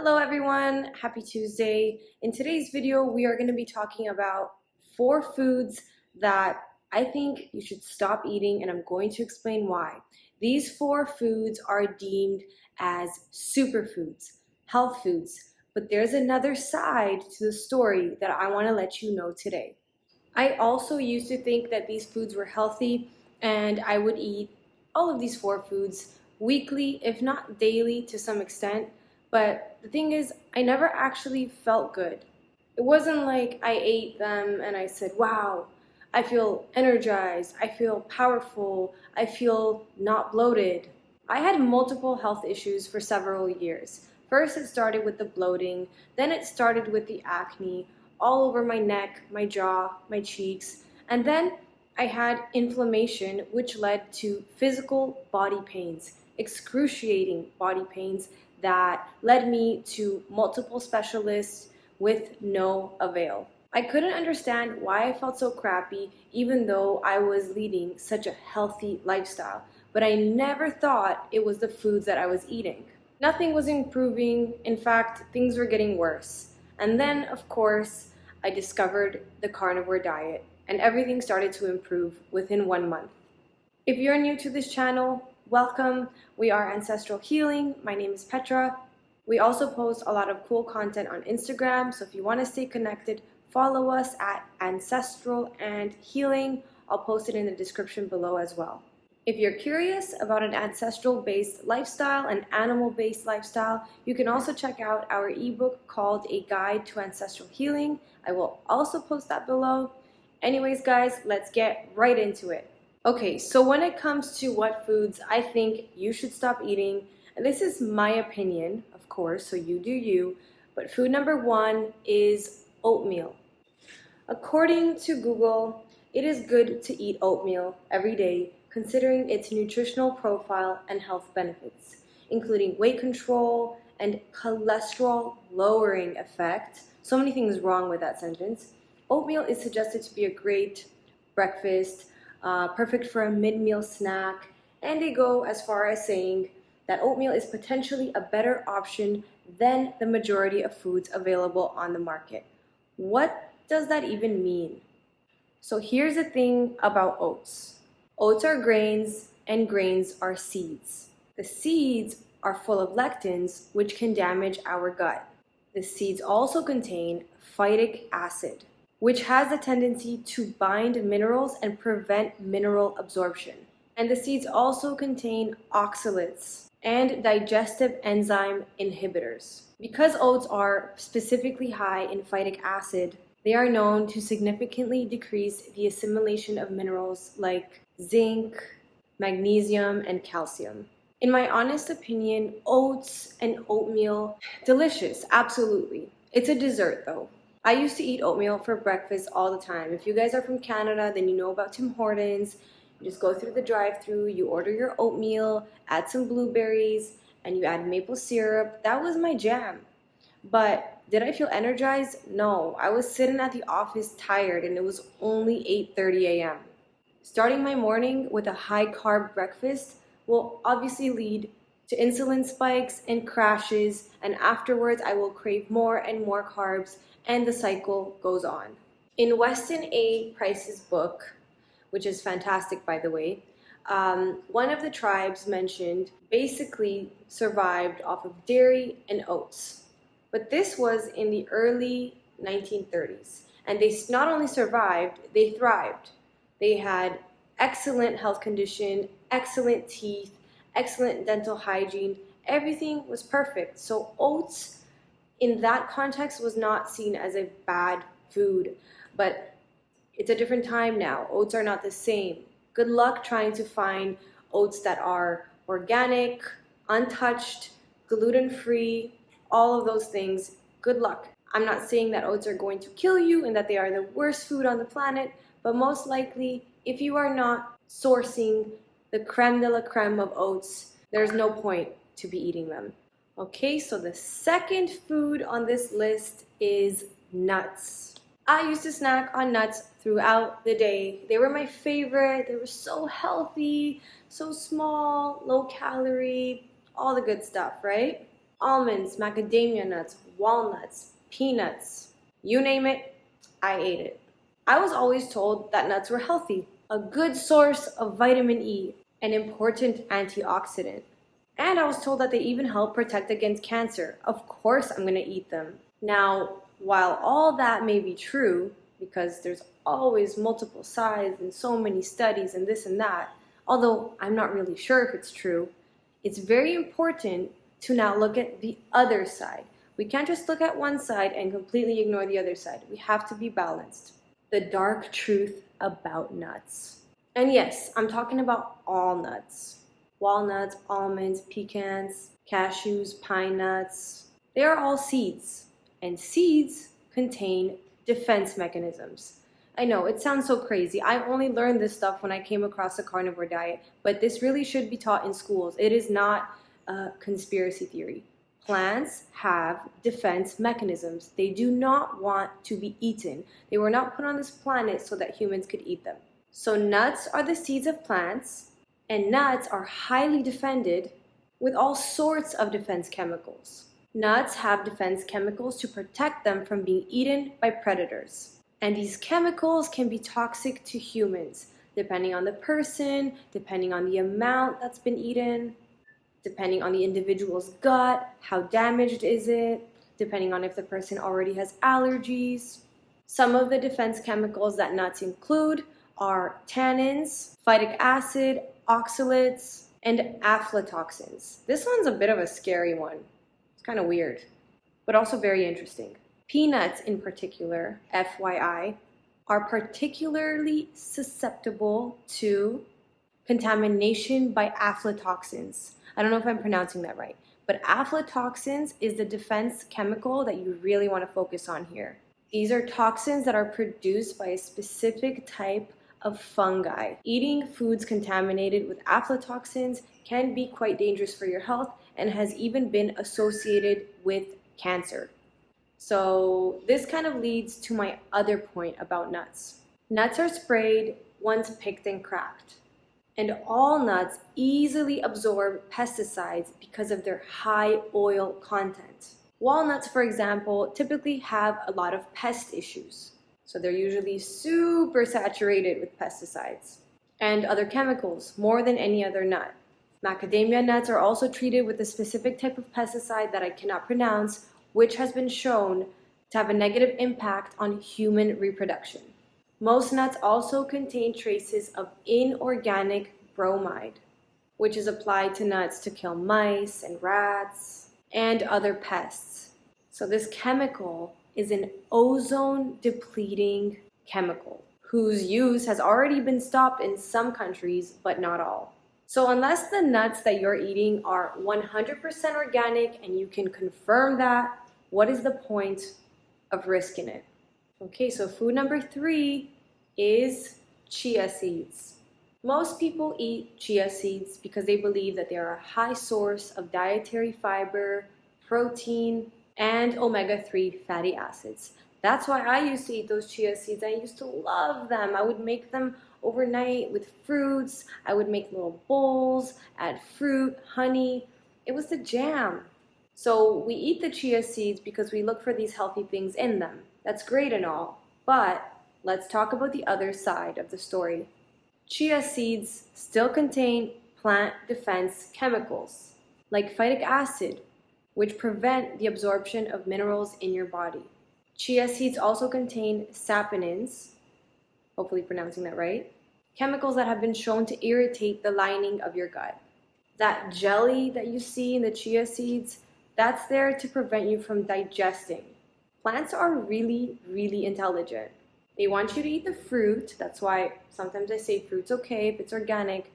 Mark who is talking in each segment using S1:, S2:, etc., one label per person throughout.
S1: Hello everyone, happy Tuesday. In today's video, we are going to be talking about 4 foods that I think you should stop eating, and I'm going to explain why. These 4 foods are deemed as superfoods, health foods, but there's another side to the story that I want to let you know today. I also used to think that these foods were healthy and I would eat all of these 4 foods weekly, if not daily to some extent. But the thing is, I never actually felt good. It wasn't like I ate them and I said, wow, I feel energized, I feel powerful, I feel not bloated. I had multiple health issues for several years. First, it started with the bloating, then it started with the acne all over my neck, my jaw, my cheeks, and then I had inflammation, which led to physical body pains, excruciating body pains that led me to multiple specialists with no avail. I couldn't understand why I felt so crappy even though I was leading such a healthy lifestyle, but I never thought it was the foods that I was eating. Nothing was improving, in fact, things were getting worse. And then, of course, I discovered the carnivore diet and everything started to improve within 1 month. If you're new to this channel, welcome. We are Ancestral Healing. My name is Petra. We also post a lot of cool content on Instagram, so if you want to stay connected, follow us at Ancestral and Healing. I'll post it in the description below as well. If you're curious about an ancestral-based lifestyle, an animal-based lifestyle, you can also check out our ebook called A Guide to Ancestral Healing. I will also post that below. Anyways, guys, let's get right into it. Okay, so when it comes to what foods I think you should stop eating, and this is my opinion, of course, so you do you, but food number 1 is oatmeal. According to Google, it is good to eat oatmeal every day, considering its nutritional profile and health benefits, including weight control and cholesterol lowering effect. So many things wrong with that sentence. Oatmeal is suggested to be a great breakfast, perfect for a mid-meal snack, and they go as far as saying that oatmeal is potentially a better option than the majority of foods available on the market. What does that even mean? So here's the thing about oats. Oats are grains and grains are seeds. The seeds are full of lectins, which can damage our gut. The seeds also contain phytic acid, which has a tendency to bind minerals and prevent mineral absorption. And the seeds also contain oxalates and digestive enzyme inhibitors. Because oats are specifically high in phytic acid, they are known to significantly decrease the assimilation of minerals like zinc, magnesium, and calcium. In my honest opinion, oats and oatmeal, delicious, absolutely. It's a dessert though. I used to eat oatmeal for breakfast all the time. If you guys are from Canada, then you know about Tim Hortons. You just go through the drive-thru, you order your oatmeal, add some blueberries, and you add maple syrup. That was my jam. But did I feel energized? No. I was sitting at the office tired and it was only 8:30 a.m. Starting my morning with a high-carb breakfast will obviously lead to insulin spikes and crashes, and afterwards I will crave more and more carbs, and the cycle goes on. In Weston A. Price's book, which is fantastic by the way, one of the tribes mentioned basically survived off of dairy and oats. But this was in the early 1930s, and they not only survived, they thrived. They had excellent health condition, excellent teeth, excellent dental hygiene. Everything was perfect. So oats in that context was not seen as a bad food, but it's a different time now. Oats are not the same. Good luck trying to find oats that are organic, untouched, gluten-free, all of those things. Good luck. I'm not saying that oats are going to kill you and that they are the worst food on the planet, but most likely, if you are not sourcing the creme de la creme of oats, there's no point to be eating them. Okay, so the second food on this list is nuts. I used to snack on nuts throughout the day. They were my favorite. They were so healthy, so small, low calorie, all the good stuff, right? Almonds, macadamia nuts, walnuts, peanuts, you name it, I ate it. I was always told that nuts were healthy, a good source of vitamin E, an important antioxidant. And I was told that they even help protect against cancer. Of course I'm gonna eat them. Now, while all that may be true, because there's always multiple sides and so many studies and this and that, although I'm not really sure if it's true, it's very important to now look at the other side. We can't just look at one side and completely ignore the other side. We have to be balanced. The dark truth about nuts. And yes, I'm talking about all nuts. Walnuts, almonds, pecans, cashews, pine nuts. They are all seeds. And seeds contain defense mechanisms. I know, it sounds so crazy. I only learned this stuff when I came across a carnivore diet, but this really should be taught in schools. It is not a conspiracy theory. Plants have defense mechanisms. They do not want to be eaten. They were not put on this planet so that humans could eat them. So nuts are the seeds of plants, and nuts are highly defended with all sorts of defense chemicals. Nuts have defense chemicals to protect them from being eaten by predators. And these chemicals can be toxic to humans, depending on the person, depending on the amount that's been eaten, depending on the individual's gut, how damaged is it, depending on if the person already has allergies. Some of the defense chemicals that nuts include are tannins, phytic acid, oxalates, and aflatoxins. This one's a bit of a scary one. It's kind of weird, but also very interesting. Peanuts in particular, FYI, are particularly susceptible to contamination by aflatoxins. I don't know if I'm pronouncing that right, but aflatoxins is the defense chemical that you really want to focus on here. These are toxins that are produced by a specific type of fungi. Eating foods contaminated with aflatoxins can be quite dangerous for your health and has even been associated with cancer. So this kind of leads to my other point about nuts. Nuts are sprayed once picked and cracked. And all nuts easily absorb pesticides because of their high oil content. Walnuts, for example, typically have a lot of pest issues. So they're usually super saturated with pesticides and other chemicals, more than any other nut. Macadamia nuts are also treated with a specific type of pesticide that I cannot pronounce, which has been shown to have a negative impact on human reproduction. Most nuts also contain traces of inorganic bromide, which is applied to nuts to kill mice and rats and other pests. So this chemical is an ozone-depleting chemical whose use has already been stopped in some countries, but not all. So unless the nuts that you're eating are 100% organic and you can confirm that, what is the point of risking it? Okay, so food number 3 is chia seeds. Most people eat chia seeds because they believe that they are a high source of dietary fiber, protein, and omega-3 fatty acids. That's why I used to eat those chia seeds. I used to love them. I would make them overnight with fruits. I would make little bowls, add fruit, honey. It was the jam. So we eat the chia seeds because we look for these healthy things in them. That's great and all, but let's talk about the other side of the story. Chia seeds still contain plant defense chemicals like phytic acid, which prevent the absorption of minerals in your body. Chia seeds also contain saponins, hopefully pronouncing that right, chemicals that have been shown to irritate the lining of your gut. That jelly that you see in the chia seeds, that's there to prevent you from digesting. Plants are really, really intelligent. They want you to eat the fruit. That's why sometimes I say fruit's okay if it's organic,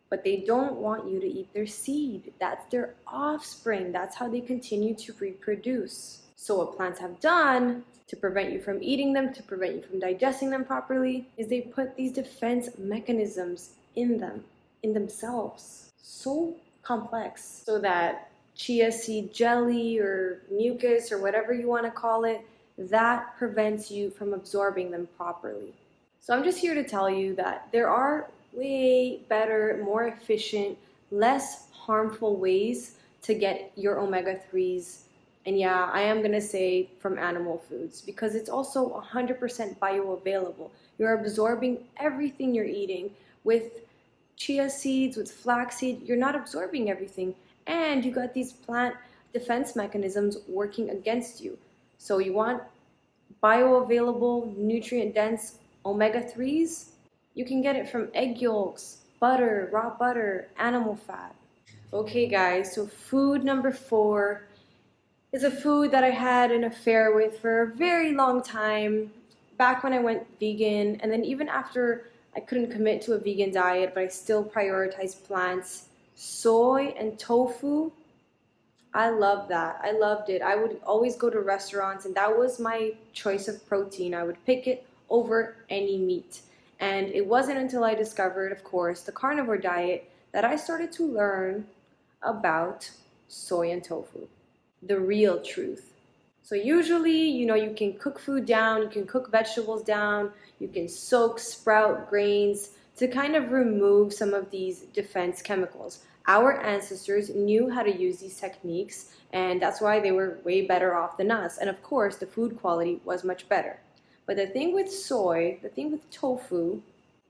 S1: but they don't want you to eat their seed. That's their offspring. That's how they continue to reproduce. So what plants have done to prevent you from eating them, to prevent you from digesting them properly, is they put these defense mechanisms in them, in themselves. So complex, so that chia seed jelly or mucus or whatever you want to call it, that prevents you from absorbing them properly. So I'm just here to tell you that there are way better, more efficient, less harmful ways to get your omega-3s. And yeah, I am gonna say from animal foods because it's also 100% bioavailable. You're absorbing everything you're eating. With chia seeds, with flaxseed, you're not absorbing everything. And you got these plant defense mechanisms working against you. So you want bioavailable, nutrient-dense omega-3s? You can get it from egg yolks, butter, raw butter, animal fat. Okay guys, so food number 4 is a food that I had an affair with for a very long time, back when I went vegan, and then even after I couldn't commit to a vegan diet, but I still prioritized plants. Soy and tofu, I love that. I loved it. I would always go to restaurants, and that was my choice of protein. I would pick it over any meat. And it wasn't until I discovered, of course, the carnivore diet that I started to learn about soy and tofu, the real truth. So usually, you can cook food down, you can cook vegetables down, you can soak, sprout grains to kind of remove some of these defense chemicals. Our ancestors knew how to use these techniques, and that's why they were way better off than us. And of course, the food quality was much better. But the thing with soy, the thing with tofu,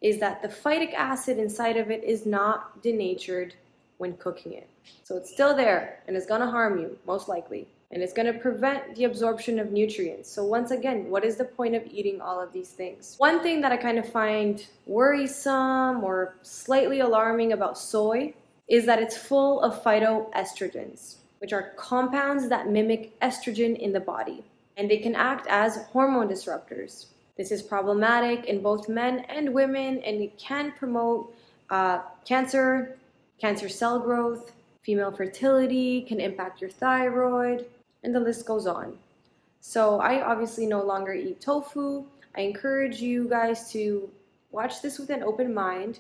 S1: is that the phytic acid inside of it is not denatured when cooking it. So it's still there, and it's gonna harm you, most likely. And it's gonna prevent the absorption of nutrients. So once again, what is the point of eating all of these things? One thing that I kind of find worrisome or slightly alarming about soy is that it's full of phytoestrogens, which are compounds that mimic estrogen in the body, and they can act as hormone disruptors. This is problematic in both men and women, and it can promote cancer cell growth, female fertility, can impact your thyroid, and the list goes on. So I obviously no longer eat tofu. I encourage you guys to watch this with an open mind.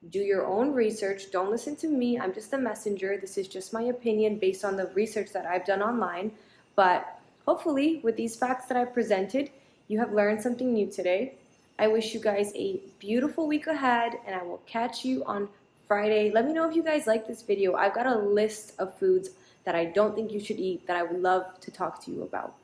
S1: Do your own research. Don't listen to me. I'm just a messenger. This is just my opinion based on the research that I've done online. But hopefully, with these facts that I presented, you have learned something new today. I wish you guys a beautiful week ahead, and I will catch you on Friday. Let me know if you guys like this video. I've got a list of foods that I don't think you should eat that I would love to talk to you about.